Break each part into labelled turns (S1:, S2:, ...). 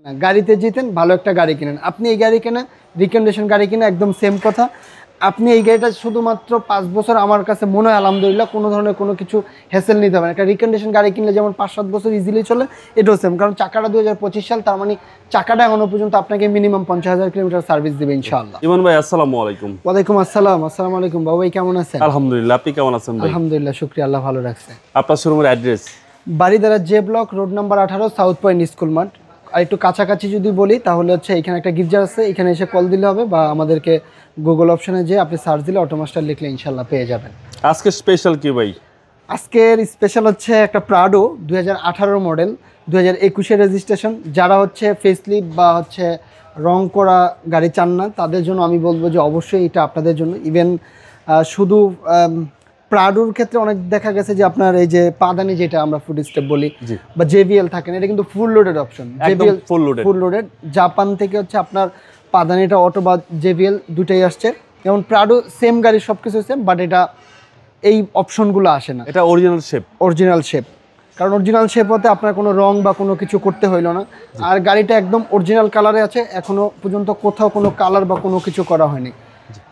S1: না, গাড়িতে জিতেন ভালো একটা গাড়ি কিনেন। আপনি এই গাড়ি কেনা রিকন্ডিশন গাড়ি কিনা একদম সেম কথা। আপনি এই গাড়িটা শুধুমাত্র 5 বছর আমার কাছে মনে হয় আলহামদুলিল্লাহ কোনো ধরনের কোনো কিছু হ্যাসেল নিতে হবে না। একটা রিকন্ডিশন গাড়ি কিনলে যেমন 5-7 বছর ইজিলি চলে, এটাও সেম। কারণ চাকাটা 2025 সাল, তার মানে চাকাটা এখনো পর্যন্ত আপনাকে মিনিমাম 50,000 কিলোমিটার সার্ভিস দেবে ইনশাআল্লাহ।
S2: ইমন ভাই আসসালামু আলাইকুম।
S1: ওয়ালাইকুম আসসালাম। আসসালামু আলাইকুম বাবু ভাই, কেমন আছেন?
S2: আলহামদুলিল্লাহ, আপনি কেমন আছেন ভাই?
S1: আলহামদুলিল্লাহ, শুকরিয়া, আল্লাহ ভালো রাখছে।
S2: আপনার শোরুমের address?
S1: Baridhara J block, road number 18, south point school মাঠ। আর একটু কাছাকাছি যদি বলি তাহলে হচ্ছে এখানে একটা গির্জা আছে, এখানে এসে কল দিলে হবে, বা আমাদেরকে গুগল অপশনে যে আপনি সার্চ দিলে অটোমাস্টার লিখলে ইনশাল্লাহ পেয়ে যাবেন।
S2: আজকে স্পেশাল কি ভাই?
S1: আজকের স্পেশাল হচ্ছে একটা প্রাডো 2018 মডেল, 2021-এর রেজিস্ট্রেশন। যারা হচ্ছে ফেসলিফট বা হচ্ছে রং করা গাড়ি চান না, তাদের জন্য আমি বলবো যে অবশ্যই এটা আপনাদের জন্য। ইভেন শুধু প্রাডোর ক্ষেত্রে অনেক দেখা গেছে যে আপনার এই যে পাদানি, যেটা আমরা ফুড স্টেপ বলি, বা জেবিএল থাকেন, এটা কিন্তু ফুল loaded option. JBL full loaded, Japan থেকে হচ্ছে আপনার পাদানিটা অটো বা জেবিএল দুটাই আসছে। যেমন প্রাডো সেম গাড়ি সব কিছু সেম, বাট এটা এই অপশনগুলো আসে না।
S2: এটা অরিজিনাল শেপ,
S1: কারণ অরিজিনাল শেপ হতে আপনার কোনো রং বা কোনো কিছু করতে হইলো না। আর গাড়িটা একদম অরিজিনাল কালারে আছে, এখনো পর্যন্ত কোথাও কোনো কালার বা কোনো কিছু করা হয়নি।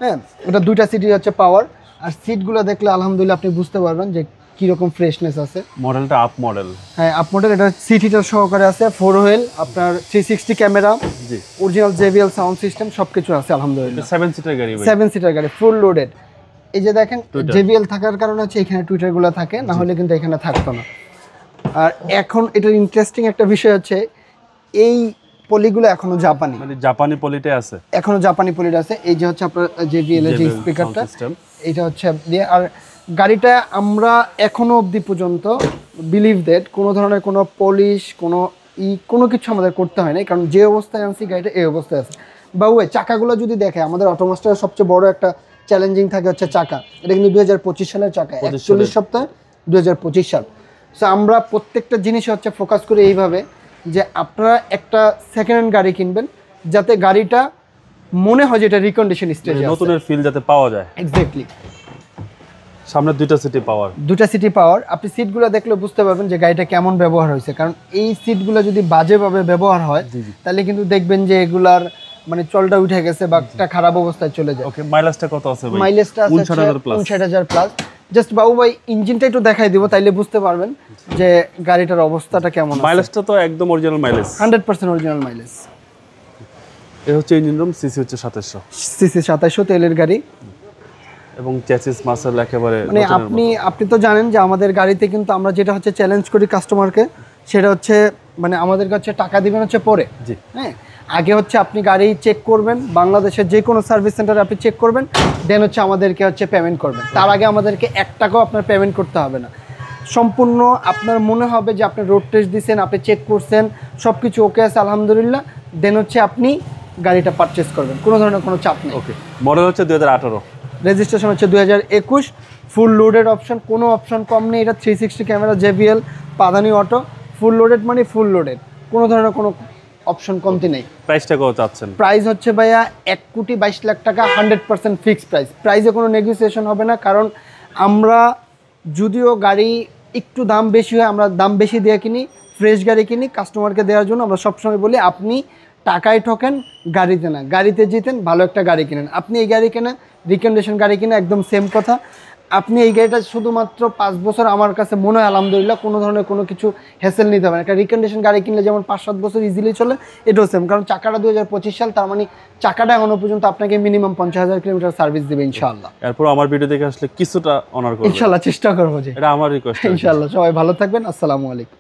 S1: হ্যাঁ, এটা 2টা সিটি হচ্ছে পাওয়ার। আর সিটগুলো দেখলে আলহামদুলিল্লাহ আপনি বুঝতে পারবেন যে কিরকম ফ্রেশনেস আছে।
S2: মডেলটা আপ মডেল।
S1: হ্যাঁ, আপ মডেল। এটা সিট হিটার সহকারে আছে, 4 হুইল, আপনার 360 camera, original JBL sound system, সবকিছু আছে আলহামদুলিল্লাহ।
S2: 7 সিটার গাড়ি ভাই।
S1: 7 সিটার গাড়ি, ফুল লোডেড। এই যে দেখেন, জেবিএল থাকার কারণে হচ্ছে এখানে টুইটারগুলো থাকে, না হলে কিন্তু এখানে থাকতো না। আর এখন এটার ইন্টারেস্টিং একটা বিষয় হচ্ছে এই পলিগুলো এখনো জাপানি,
S2: মানে জাপানি পলিতে আছে,
S1: এখনো জাপানি পলিটা আছে। এই যে হচ্ছে আপনার জেবিএল এর যে স্পিকারটা, এটা হচ্ছে দিয়ে। আর গাড়িটা আমরা এখনো অবধি পর্যন্ত বিলিভ দ্যাট কোনো ধরনের কোনো পলিশ কোনো কিছু আমাদের করতে হয় না, কারণ যে অবস্থায় আনছি গাড়িটা এই অবস্থায় আছে। বাবু চাকাগুলো যদি দেখে, আমাদের অটোমাস্টারের সবচেয়ে বড় একটা চ্যালেঞ্জিং থাকে হচ্ছে চাকা। এটা কিন্তু 2025 সালের চাকা, 41 সপ্তাহে 2025 সাল। সো আমরা প্রত্যেকটা জিনিস হচ্ছে ফোকাস করি এইভাবে যে আপনারা একটা সেকেন্ড হ্যান্ড গাড়ি কিনবেন যাতে গাড়িটা মনে হয় যে এটা রিকন্ডিশন স্টেজে আছে,
S2: নতুনের ফিল যাতে পাওয়া যায়।
S1: এক্স্যাক্টলি।
S2: সামনে 2টা সিটি পাওয়ার।
S1: আপনি সিটগুলো দেখলে বুঝতে পারবেন যে গাড়িটা কেমন ব্যবহার হয়েছে। কারণ এই সিটগুলো যদি বাজেভাবে ব্যবহার হয় তাহলে কিন্তু দেখবেন যে এগুলার মানে চলটা উঠে গেছে বা একটা খারাপ অবস্থায় চলে যায়।
S2: ওকে, মাইলেজটা কত আছে ভাই?
S1: মাইলেজটা আছে 59,000 প্লাস। জাস্ট বাবু ভাই ইঞ্জিনটা একটু দেখাই দিব, তাইলে বুঝতে পারবেন যে গাড়িটার অবস্থাটা কেমন আছে।
S2: মাইলেজটা তো একদম অরিজিনাল মাইলেজ,
S1: 100% অরিজিনাল মাইলেজ।
S2: এটা হচ্ছে ইঞ্জিন রুম, সিসি হচ্ছে 2700,
S1: সিসি 2700, তেলের গাড়ি।
S2: এবং চ্যাসিস মাসেল একেবারে
S1: মানে আপনি তো জানেন যে আমাদের গাড়িতে কিন্তু আমরা যেটা হচ্ছে চ্যালেঞ্জ করি কাস্টমারকে, সেটা হচ্ছে মানে আমাদের কাছে টাকা দিবেন হচ্ছে পরে। হ্যাঁ, আগে হচ্ছে আপনি গাড়ি চেক করবেন, বাংলাদেশের যে কোনো সার্ভিস সেন্টারে আপনি চেক করবেন, দেন হচ্ছে আমাদেরকে হচ্ছে পেমেন্ট করবেন। তার আগে আমাদেরকে 1 টাকাও আপনার পেমেন্ট করতে হবে না। সম্পূর্ণ আপনার মনে হবে যে আপনি রোড টেস্ট দিয়েছেন, আপনি চেক করছেন, সব কিছু ওকে আছে আলহামদুলিল্লাহ, দেন হচ্ছে আপনি গাড়িটা পারচেস করবেন, কোনো ধরনের কোনো চাপ নেই।
S2: ওকে, মডেল হচ্ছে 2018,
S1: রেজিস্ট্রেশন হচ্ছে 2021, ফুল লোডেড অপশন, কোনো অপশন কম নেই। এটা 360 ক্যামেরা, জেবিএল, পাদানি অটো, ফুল লোডেড মানে ফুল লোডেড, কোনো ধরনের কোনো অপশন কমতি নেই।
S2: প্রাইসটা কত চাচ্ছেন?
S1: প্রাইস হচ্ছে ভাইয়া 1,22 লাখ টাকা, 100% ফিক্সড প্রাইস। প্রাইসে কোনো নেগোসিয়েশন হবে না, কারণ আমরা যদিও গাড়ি একটু দাম বেশি হয়, আমরা দাম বেশি দিয়ে কিনি, ফ্রেশ গাড়ি কিনি কাস্টমারকে দেওয়ার জন্য। আমরা সবসময় বলি আপনি টাকায় ঠকেন, গাড়িতে না। গাড়িতে জিতেন ভালো একটা গাড়ি কিনেন। আপনি এই গাড়ি কেনা রিকন্ডিশন গাড়ি কিনা একদম সেম কথা। আপনি এই গাড়িটা শুধুমাত্র 5 বছর আমার কাছে মনে হয় আলহামদুলিল্লাহ কোনো ধরনের কোনো কিছু হ্যাসেল নিতে হবে না। একটা রিকন্ডিশন গাড়ি কিনলে যেমন 5-7 বছর ইজিলি চলে, এটাও সেম। কারণ চাকাটা 2025 সাল, তার মানে চাকাটা এখনো পর্যন্ত আপনাকে মিনিমাম 50,000 কিলোমিটার সার্ভিস দেবে ইনশাআল্লাহ।
S2: এরপর আমার ভিডিও দেখে আসলে কিছুটা অনার করব
S1: ইনশাআল্লাহ, চেষ্টা করবো যে,
S2: এটা আমার রিকোয়েস্ট
S1: ইনশাআল্লাহ। সবাই ভালো থাকবেন, আসসালামু আলাইকুম।